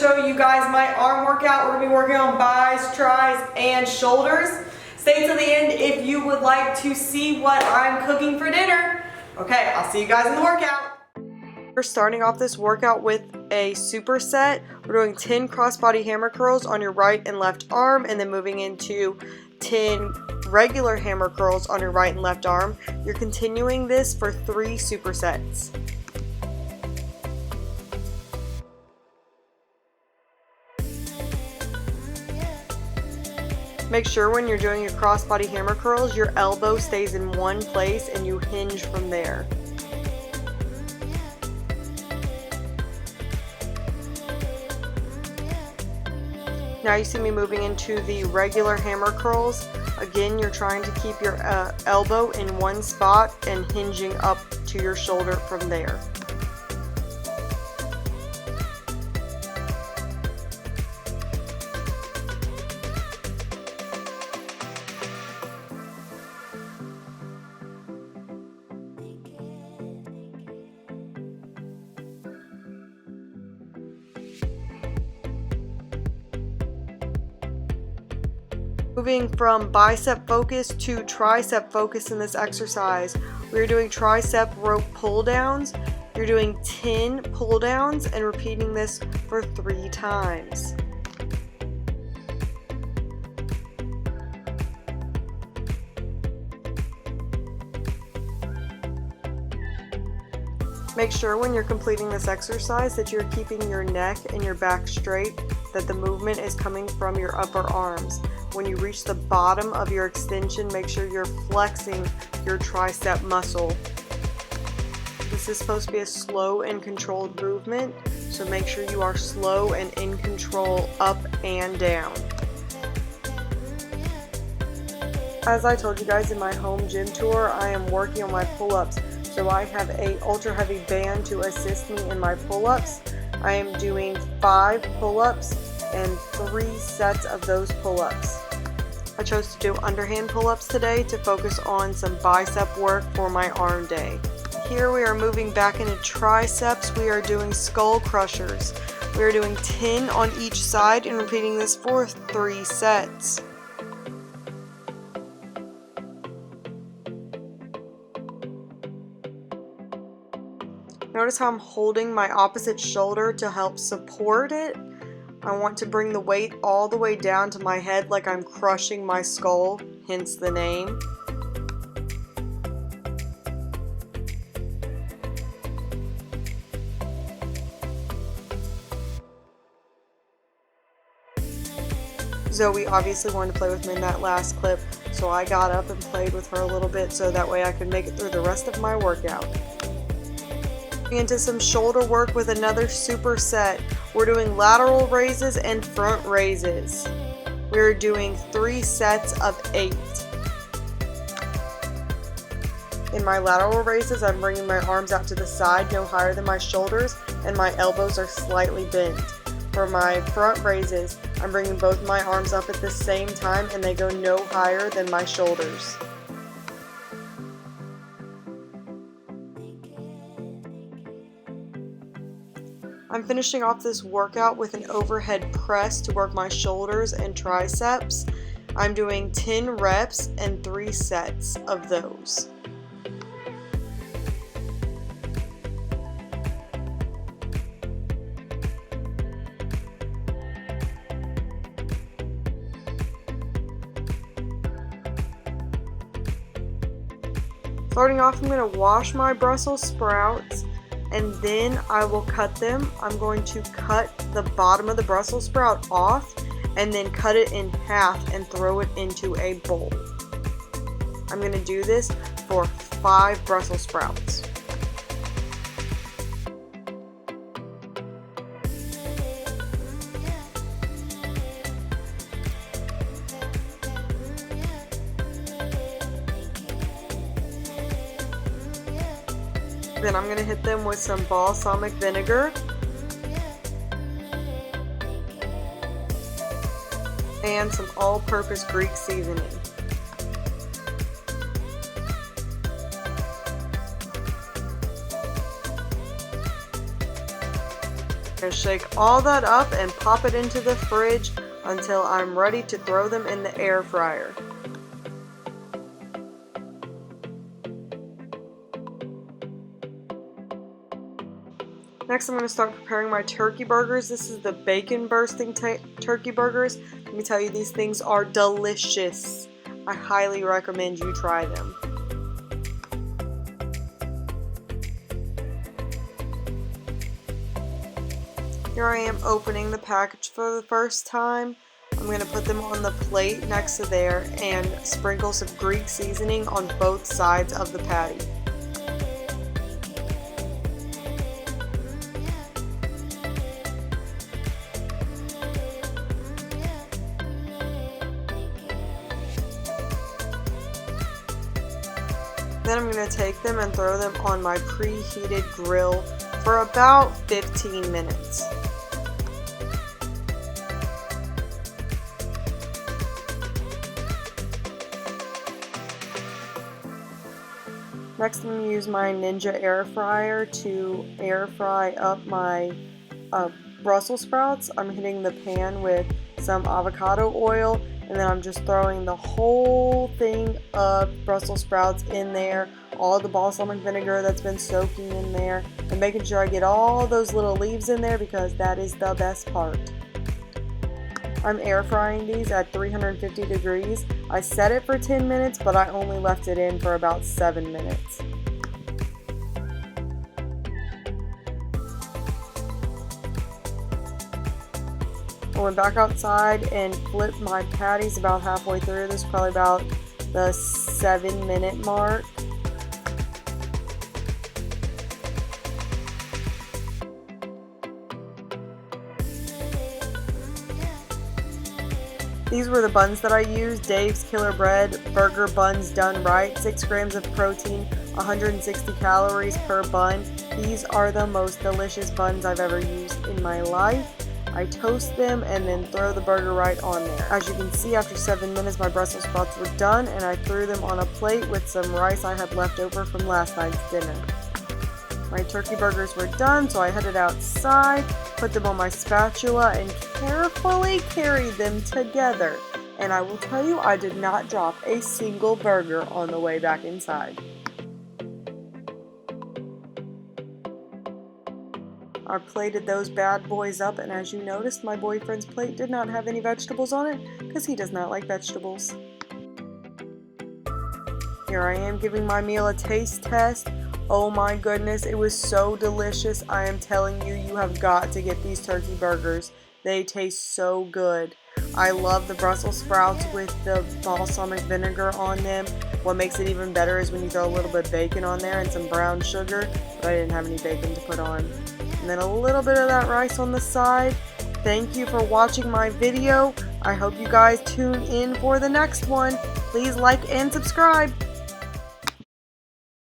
show you guys my arm workout. We're going to be working on bis, tris, and shoulders. Stay till the end if you would like to see what I'm cooking for dinner. Okay, I'll see you guys in the workout. We're starting off this workout with a superset. We're doing 10 crossbody hammer curls on your right and left arm, and then moving into 10 regular hammer curls on your right and left arm. You're continuing this for 3 supersets. Make sure when you're doing your crossbody hammer curls, your elbow stays in one place and you hinge from there. Now you see me moving into the regular hammer curls. Again, you're trying to keep your elbow in one spot and hinging up to your shoulder from there. Moving from bicep focus to tricep focus in this exercise, we're doing tricep rope pull downs. You're doing 10 pull downs and repeating this for 3 times. Make sure when you're completing this exercise that you're keeping your neck and your back straight, that the movement is coming from your upper arms. When you reach the bottom of your extension, make sure you're flexing your tricep muscle. This is supposed to be a slow and controlled movement, so make sure you are slow and in control up and down. As I told you guys in my home gym tour, I am working on my pull-ups. So I have a ultra heavy band to assist me in my pull-ups. I am doing 5 pull-ups and 3 sets of those pull-ups. I chose to do underhand pull-ups today to focus on some bicep work for my arm day. Here we are moving back into triceps. We are doing skull crushers. We are doing 10 on each side and repeating this for 3 sets. Notice how I'm holding my opposite shoulder to help support it. I want to bring the weight all the way down to my head like I'm crushing my skull, hence the name. Zoe obviously wanted to play with me in that last clip, so I got up and played with her a little bit so that way I could make it through the rest of my workout. Into some shoulder work with another superset. We're doing lateral raises and front raises. We're doing 3 sets of 8. In my lateral raises, I'm bringing my arms out to the side, no higher than my shoulders, and my elbows are slightly bent. For my front raises, I'm bringing both my arms up at the same time and they go no higher than my shoulders. I'm finishing off this workout with an overhead press to work my shoulders and triceps. I'm doing 10 reps and 3 sets of those. Starting off, I'm going to wash my Brussels sprouts, and then I will cut them. I'm going to cut the bottom of the Brussels sprout off and then cut it in half and throw it into a bowl. I'm going to do this for 5 Brussels sprouts. Then I'm going to hit them with some balsamic vinegar and some all-purpose Greek seasoning. going to shake all that up and pop it into the fridge until I'm ready to throw them in the air fryer. Next, I'm going to start preparing my turkey burgers. This is the bacon bursting turkey burgers. Let me tell you, these things are delicious. I highly recommend you try them. Here I am opening the package for the first time. I'm going to put them on the plate next to there and sprinkle some Greek seasoning on both sides of the patty. Then I'm going to take them and throw them on my preheated grill for about 15 minutes. Next, I'm going to use my Ninja air fryer to air fry up my Brussels sprouts. I'm hitting the pan with some avocado oil, and then I'm just throwing the whole thing of Brussels sprouts in there, all the balsamic vinegar that's been soaking in there, and making sure I get all those little leaves in there because that is the best part. I'm air frying these at 350 degrees. I set it for 10 minutes, but I only left it in for about 7 minutes. I went back outside and flipped my patties about halfway through. This is probably about the 7-minute mark. These were the buns that I used. Dave's Killer Bread Burger Buns done right. 6 grams of protein, 160 calories per bun. These are the most delicious buns I've ever used in my life. I toast them and then throw the burger right on there. As you can see, after 7 minutes, my Brussels sprouts were done, and I threw them on a plate with some rice I had left over from last night's dinner. My turkey burgers were done, so I headed outside, put them on my spatula, and carefully carried them together. And I will tell you, I did not drop a single burger on the way back inside. I plated those bad boys up, and as you noticed, my boyfriend's plate did not have any vegetables on it because he does not like vegetables. Here I am giving my meal a taste test. Oh my goodness, it was so delicious. I am telling you, you have got to get these turkey burgers. They taste so good. I love the Brussels sprouts with the balsamic vinegar on them. What makes it even better is when you throw a little bit of bacon on there and some brown sugar, but I didn't have any bacon to put on. And then a little bit of that rice on the side. Thank you for watching my video. I hope you guys tune in for the next one. Please like and subscribe.